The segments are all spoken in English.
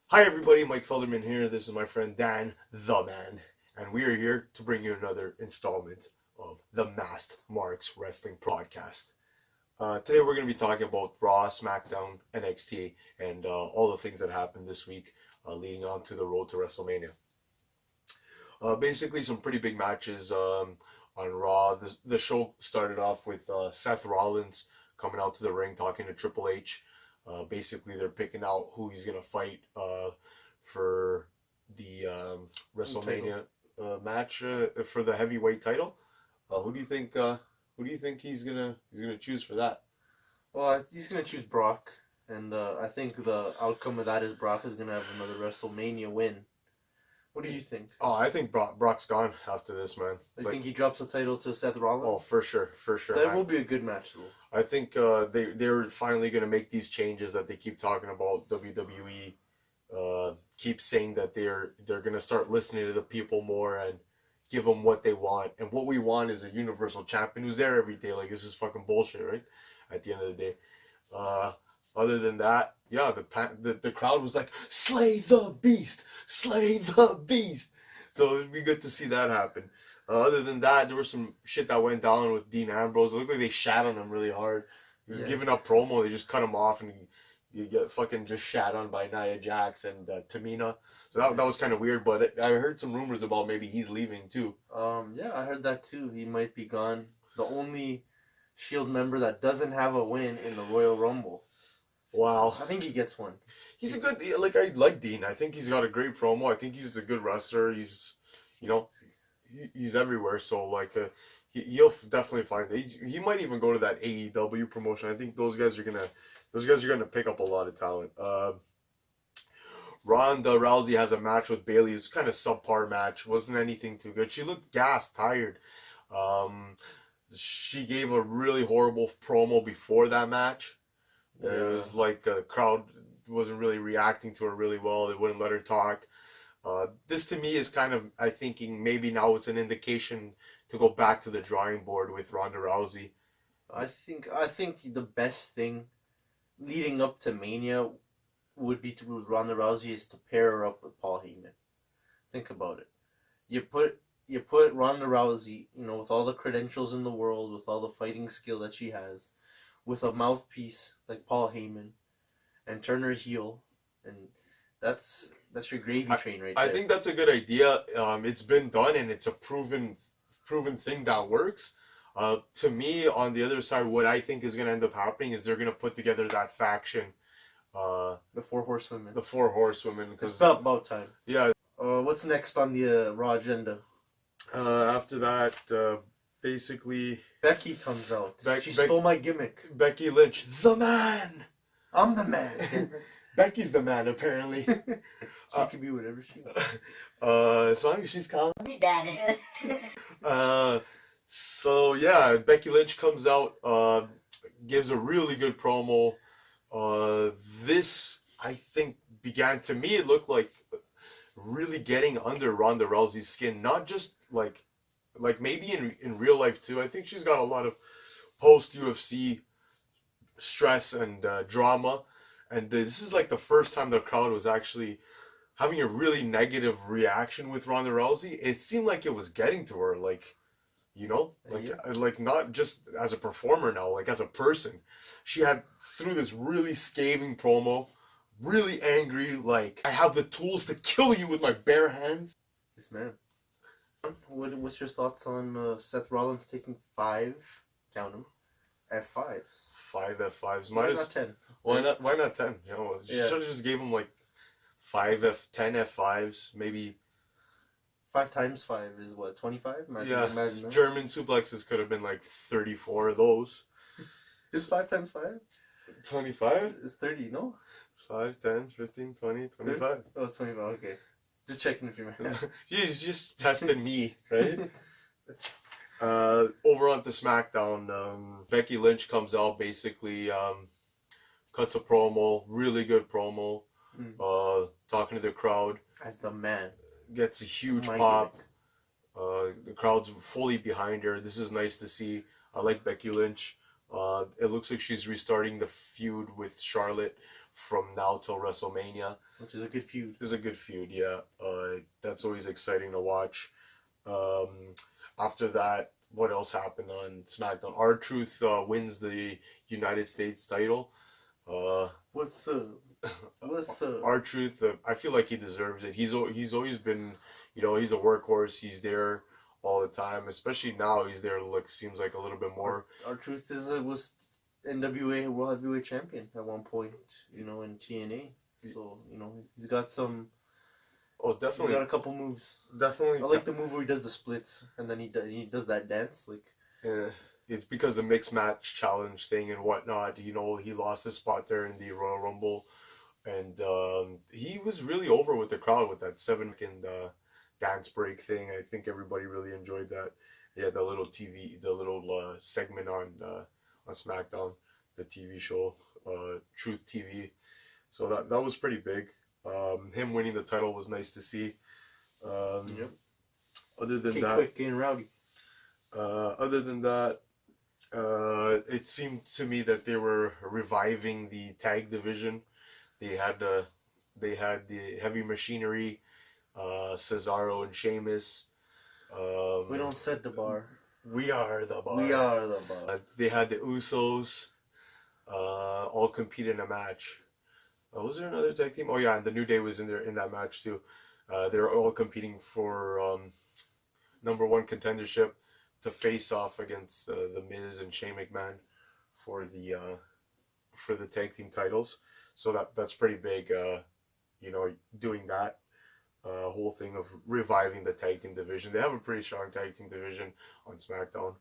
Hi everybody, Mike Felderman here. This is my friend Dan, the man, and we are here to bring you another installment of the Masked Marks Wrestling Podcast. Today we're going to be talking about Raw, SmackDown, NXT, and all the things that happened this week leading on to the road to WrestleMania. Basically, some pretty big matches on Raw. The show started off with Seth Rollins coming out to the ring talking to Triple H. Basically, they're picking out who he's gonna fight for the WrestleMania match for the heavyweight title. Who do you think? Who do you think he's gonna choose for that? Well, he's gonna choose Brock, and I think the outcome of that is Brock is gonna have another WrestleMania win. What do you think? Oh, I think Brock's gone after this, man. You think he drops the title to Seth Rollins? Oh, for sure. That will be a good match, though. I think they're finally gonna make these changes that they keep talking about. WWE keeps saying that they're gonna start listening to the people more and give them what they want. And what we want is a Universal Champion who's there every day. Like, this is fucking bullshit, right? At the end of the day. Other than that, yeah, the crowd was like, slay the beast, slay the beast. So it'd be good to see that happen. Other than that, there was some shit that went down with Dean Ambrose. It looked like they shat on him really hard. He was giving up promo. They just cut him off, and you get fucking just shat on by Nia Jax and Tamina. So that was kind of weird. But I heard some rumors about maybe he's leaving too. Yeah, I heard that too. He might be gone. The only Shield member that doesn't have a win in the Royal Rumble. Wow. I think he gets one. He's a good, I like Dean. I think he's got a great promo. I think he's a good wrestler. He's, he's everywhere. So, he'll definitely find it. He might even go to that AEW promotion. I think those guys are gonna pick up a lot of talent. Ronda Rousey has a match with Bayley. It's kind of subpar match. Wasn't anything too good. She looked gassed, tired. She gave a really horrible promo before that match. Yeah. It was like the crowd wasn't really reacting to her really well. They wouldn't let her talk. This to me is kind of, I thinking maybe now it's an indication to go back to the drawing board with Ronda Rousey. I think the best thing leading up to Mania would be to Ronda Rousey is to pair her up with Paul Heyman. Think about it. You put Ronda Rousey, with all the credentials in the world, with all the fighting skill that she has, with a mouthpiece like Paul Heyman, and turn her heel, and that's your gravy train right there. I think that's a good idea. It's been done, and it's a proven thing that works. To me, on the other side, what I think is going to end up happening is they're going to put together that faction. The Four Horsewomen. The Four Horsewomen. It's about time. Yeah. What's next on the Raw agenda? After that, basically, Becky comes out. She stole my gimmick. Becky Lynch, the man. I'm the man. Becky's the man, apparently. She can be whatever she wants. As long as she's calling me daddy. So yeah, Becky Lynch comes out, gives a really good promo. This, I think, began, to me, it looked like really getting under Ronda Rousey's skin. Not just like maybe in real life too. I think she's got a lot of post-UFC stress and drama. And this is like the first time the crowd was actually having a really negative reaction with Ronda Rousey. It seemed like it was getting to her, like not just as a performer now, like as a person. She had threw this really scathing promo, really angry, like, I have the tools to kill you with my bare hands. Yes, man. What's your thoughts on Seth Rollins taking 5, count them, F5s? 5 F5s. Why not 10? Why not 10? Should have just gave him like 10 F5s, maybe. 5 times 5 is what, 25? Imagine that. German suplexes could have been like 34 of those. Is 5 times 5? 25? It's 30, no? 5, 10, 15, 20, 25. Oh, it's 25, okay. Just checking if you're mad. He's just testing me, right? Over onto SmackDown, Becky Lynch comes out, basically cuts a promo, really good promo, talking to the crowd. As the man. Gets a huge pop. The crowd's fully behind her. This is nice to see. I like Becky Lynch. It looks like she's restarting the feud with Charlotte from now till WrestleMania. Which is a good feud. It was a good feud, yeah. That's always exciting to watch. After that, what else happened on SmackDown? R-Truth wins the United States title. What's up? What's up? R-Truth, I feel like he deserves it. He's always been, he's a workhorse. He's there all the time. Especially now, he's there. Seems like a little bit more. R-Truth was NWA World Heavyweight Champion at one point. In TNA. So he's got some. Oh, definitely. He got a couple moves. Definitely. I like the move where he does the splits and then he does that dance like. Yeah, it's because the mixed match challenge thing and whatnot. He lost his spot there in the Royal Rumble, and he was really over with the crowd with that 7-second dance break thing. I think everybody really enjoyed that. Yeah, the little segment on SmackDown, the TV show, Truth TV. So that was pretty big. Him winning the title was nice to see. Yep. Other than that, quick, getting rowdy. Other than that, it seemed to me that they were reviving the tag division. They had the Heavy Machinery, Cesaro and Sheamus. We don't set the bar. We are the bar. We are the bar. They had the Usos, all compete in a match. Was there another tag team? Oh yeah, and the New Day was in that match too. They were all competing for #1 contendership to face off against the Miz and Shane McMahon for the tag team titles. So that's pretty big. Doing that whole thing of reviving the tag team division. They have a pretty strong tag team division on SmackDown.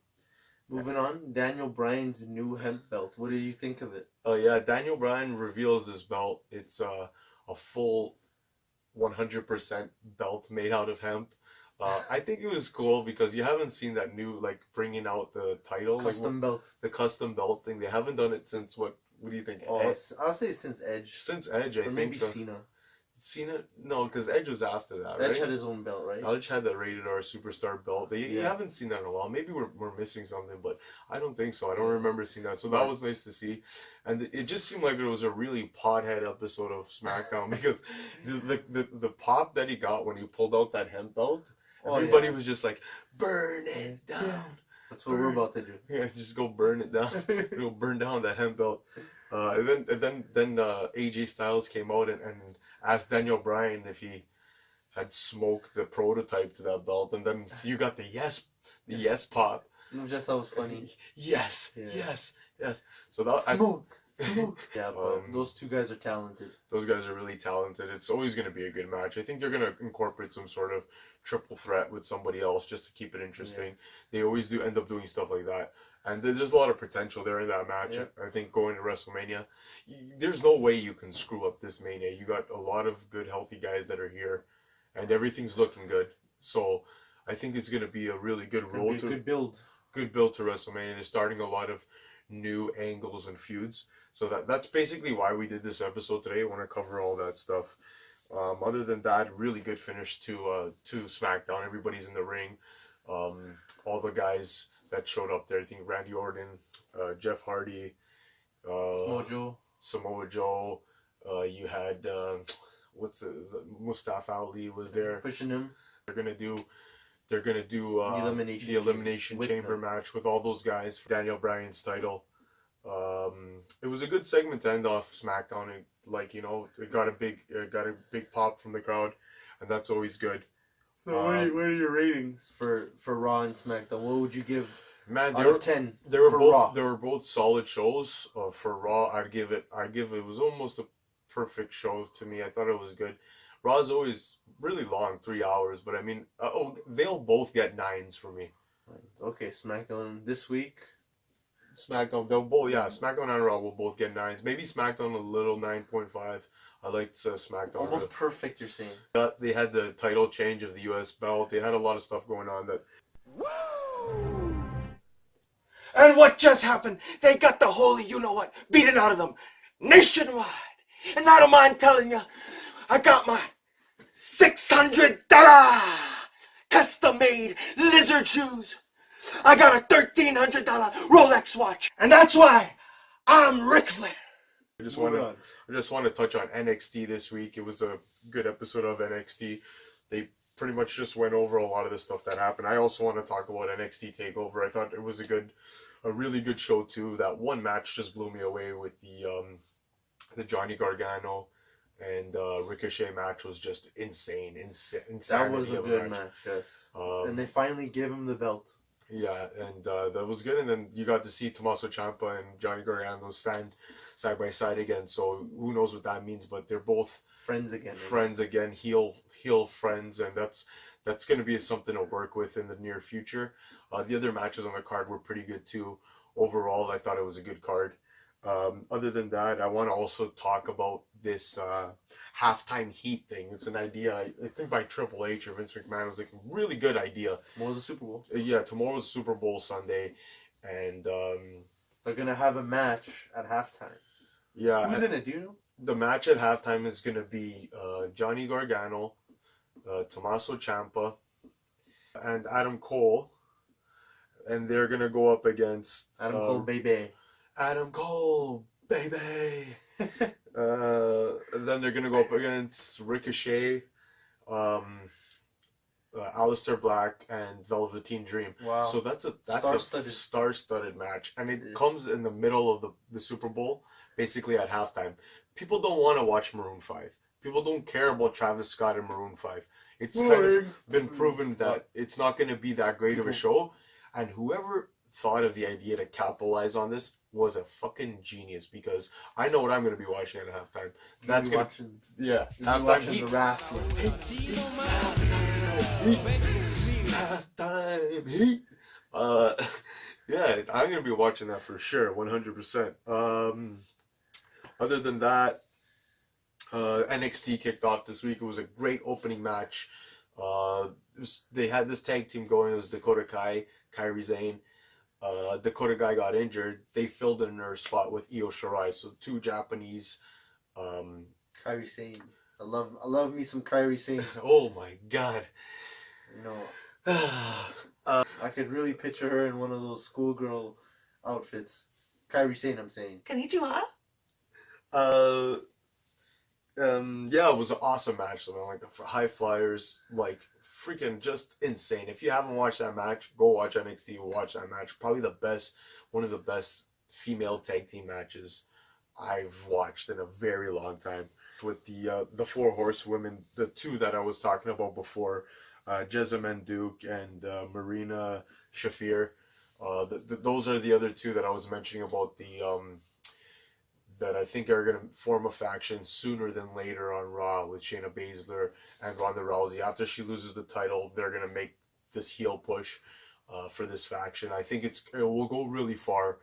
Moving on, Daniel Bryan's new hemp belt. What did you think of it? Oh yeah, Daniel Bryan reveals this belt. It's a full 100% belt made out of hemp. I think it was cool because you haven't seen that new bringing out the title Custom belt. The custom belt thing. They haven't done it since what? What do you think? Oh, I'll say since Edge. Since Edge, I think maybe so. Cena. Cena? No, because Edge was after that, right? Edge had his own belt, right? Edge had the Rated R Superstar belt. You haven't seen that in a while. Maybe we're missing something, but I don't think so. I don't remember seeing that. So that was nice to see. And it just seemed like it was a really pothead episode of SmackDown because the pop that he got when he pulled out that hemp belt, everybody was just like, burn it down. That's what we're about to do. Yeah, just go burn it down. Go burn down that hemp belt. And then AJ Styles came out and asked Daniel Bryan if he had smoked the prototype to that belt, and then you got the yes pop. Just that was funny. Yes. So that smoke. Yeah, but those two guys are talented. Those guys are really talented. It's always going to be a good match. I think they're going to incorporate some sort of triple threat with somebody else just to keep it interesting. Yeah. They always do end up doing stuff like that. And there's a lot of potential there in that match. Yep. I think going to WrestleMania, there's no way you can screw up this Mania. You got a lot of good, healthy guys that are here, and everything's looking good. So I think it's going to be a really good road to good build. Good build to WrestleMania. They're starting a lot of new angles and feuds. So that's basically why we did this episode today. I want to cover all that stuff. Other than that, really good finish to SmackDown. Everybody's in the ring. All the guys that showed up there. I think Randy Orton, Jeff Hardy, Samoa Joe. You had Mustafa Ali was there pushing him. They're gonna do the elimination chamber match with all those guys for Daniel Bryan's title. It was a good segment to end off SmackDown. It got a big pop from the crowd, and that's always good. So what are your ratings for Raw and SmackDown? What would you give? Man, out of 10. They were both solid shows. For Raw, I'd give it was almost a perfect show to me. I thought it was good. Raw's always really long, 3 hours, but I mean, they'll both get 9s for me. Okay, SmackDown this week. SmackDown, SmackDown and Raw will both get 9s. Maybe SmackDown a little 9.5. I liked SmackDown. Almost perfect, you're saying. They had the title change of the U.S. belt. They had a lot of stuff going on that. Woo! And what just happened? They got the holy you-know-what beaten out of them nationwide. And I don't mind telling you, I got my $600 custom-made lizard shoes. I got a $1,300 Rolex watch. And that's why I'm Ric Flair. I just Moving want on. I just want to touch on NXT this week. It was a good episode of NXT. They pretty much just went over a lot of the stuff that happened. I also want to talk about NXT Takeover. I thought it was a really good show too. That one match just blew me away with the Johnny Gargano and Ricochet match was just insane. That was a good match, yes. And they finally gave him the belt. Yeah, and that was good. And then you got to see Tommaso Ciampa and Johnny Gargano stand side by side again. So who knows what that means? But they're both Friends again. friends again, heel friends, and that's going to be something to work with in the near future. The other matches on the card were pretty good too. Overall, I thought it was a good card. Other than that, I want to also talk about this halftime heat thing. It's an idea, I think, by Triple H or Vince McMahon. It was like a really good idea. Tomorrow's the Super Bowl. Yeah, tomorrow's Super Bowl Sunday, and They're gonna have a match at halftime. yeah, Who's in it? Do you know? the match at halftime is going to be Johnny Gargano, Tommaso Ciampa, and Adam Cole, and they're going to go up against Adam Cole, baby. Adam Cole, baby. And then they're going to go up against Ricochet, Aleister Black, and Velveteen Dream. Wow. So that's a Star-studded. star-studded match, and it Yeah. comes in the middle of the Super Bowl, basically at halftime. People don't want to watch Maroon 5. People don't care about Travis Scott and Maroon 5. It's kind of been proven that it's not going to be that great of a show, and whoever thought of the idea to capitalize on this was a fucking genius, because I know what I'm going to be watching at halftime. That's gonna, watching. yeah, You're halftime watching heat. the wrestling. Halftime heat. Yeah, I'm gonna be watching that for sure, 100%. Other than that, NXT kicked off this week. It was a great opening match. They had this tag team going. It was Dakota Kai, Kairi Sane. Dakota Kai got injured. They filled in her spot with Io Shirai. So two Japanese. Kairi Sane. I love me some Kairi Sane. Oh my god. You know, I could really picture her in one of those schoolgirl outfits. Kairi Sane, I'm saying. Konnichiwa. Yeah, it was an awesome match. Man. Like the high flyers, like freaking just insane. If you haven't watched that match, go watch NXT. Watch that match. Probably one of the best female tag team matches I've watched in a very long time. With the four horsewomen, the two that I was talking about before, Jessamine Duke and Marina Shafir. Those are the other two that I was mentioning about that I think are going to form a faction sooner than later on Raw with Shayna Baszler and Ronda Rousey. After she loses the title, they're going to make this heel push for this faction. I think it will go really far.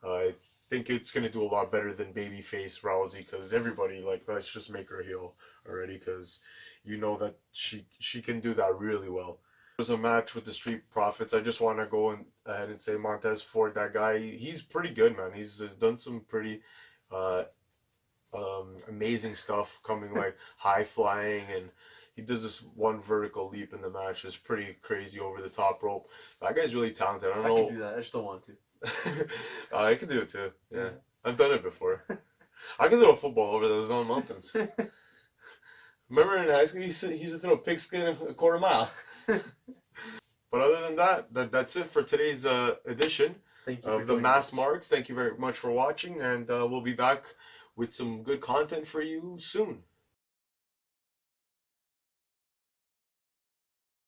I think it's going to do a lot better than babyface Rousey, because everybody, like, let's just make her heel already, because you know that she can do that really well. There was a match with the Street Profits. I just want to go ahead and say Montez Ford, that guy, he's pretty good, man. He's done some pretty amazing stuff, coming like high flying, and he does this one vertical leap in the match. It's pretty crazy over the top rope. That guy's really talented. I don't know. I can do that. I just don't want to. I can do it too. Yeah, I've done it before. I can throw a football over those own mountains. Remember in high school, he used to throw a pigskin a quarter mile. But other than that's it for today's edition Thank you of for the joining Mass us. Marks. Thank you very much for watching, and we'll be back with some good content for you soon.